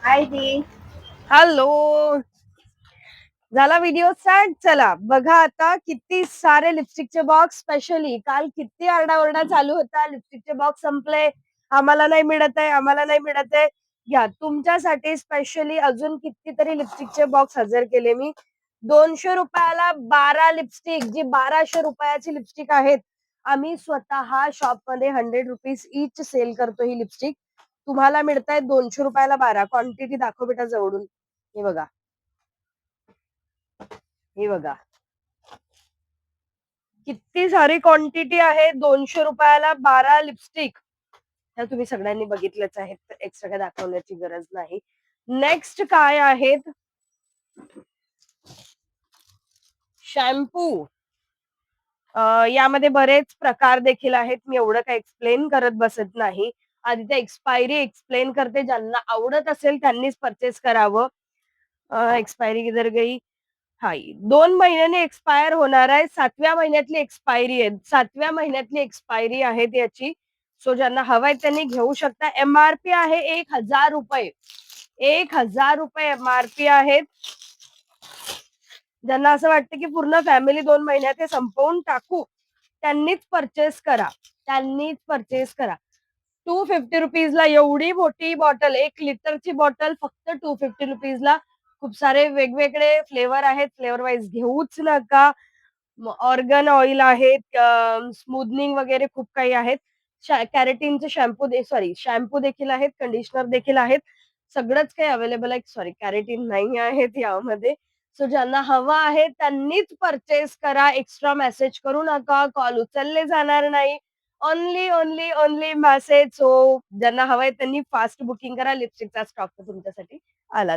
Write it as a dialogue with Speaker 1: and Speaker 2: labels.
Speaker 1: हाय दी.
Speaker 2: Hello. झाला video start. चला बघा आता किती सारे लिपस्टिकचे बॉक्स. स्पेशली काल किती आरडाओरडा चालू होता, लिपस्टिकचे बॉक्स संपले, आम्हाला नाही मिळत आहे, आम्हाला नाही मिळत आहे. घ्या तुमच्यासाठी स्पेशली अजून कितीतरी लिपस्टिकचे बॉक्स हजर केले मी. 200 रुपयाला 12 लिपस्टिक, जी 1200 रुपयाची लिपस्टिक आहेत. आम्ही स्वतः शॉप मध्ये 100 रुपीज इच सेल करतो ही लिपस्टिक. तुम्हाला मिळत आहे 200 रुपयाला 12. क्वांटिटी दाखव बेटा जवळून. हे बघा, हे बघा किती सारी क्वांटिटी आहे. 200 रुपयाला 12 लिपस्टिक. ह्या तुम्ही सगळ्यांनी बघितल्याच आहेत, तर एक्स्ट्रा काय दाखवण्याची गरज नाही. नेक्स्ट काय आहेत, शॅम्पू. यामध्ये बरेच प्रकार देखील आहेत. मी एवढं काही एक्सप्लेन करत बसत नाही. आधी ते एक्सपायरी एक्सप्लेन करते. ज्यांना आवडत असेल त्यांनीच परचेस करावं. एक्सपायरी किधर गई? हां, 2 महिन्यांनी एक्सपायर होणार आहे. 7व्या महिन्यातली एक्सपायरी आहे. 7व्या महिन्यातली एक्सपायरी आहे त्याची. सो ज्यांना हवंय त्यांनी घेऊ शकता. एम-आर-पी आहे ₹1000. ₹1000 एम-आर-पी आहेत. ज्यांना असं वाटतं की पूर्ण फॅमिली 2 महिन्यात हे संपवून टाकू, त्यांनीच परचेस करा. त्यांनीच परचेस करा. ₹250 एवढी मोठी बॉटल, 1 लिटरची बॉटल फक्त ₹250. खूप सारे वेगवेगळे फ्लेवर आहेत. फ्लेवर वाईज घेऊच नका. ऑर्गन ऑइल आहेत, स्मूथनिंग वगैरे खूप काही आहेत. कॅराटिनचे शॅम्पू देखील आहेत, कंडिशनर देखील आहेत. सगळंच काही अवेलेबल आहे. कॅराटिन नाही आहेत यामध्ये. सो ज्यांना हवं आहे त्यांनीच परचेस करा. एक्स्ट्रा मेसेज करू नका. कॉल उचलले जाणार नाही. Only message. सो ज्यांना हवंय त्यांनी फास्ट बुकिंग करा. लिपस्टिकचा स्टॉक तुमच्यासाठी आला.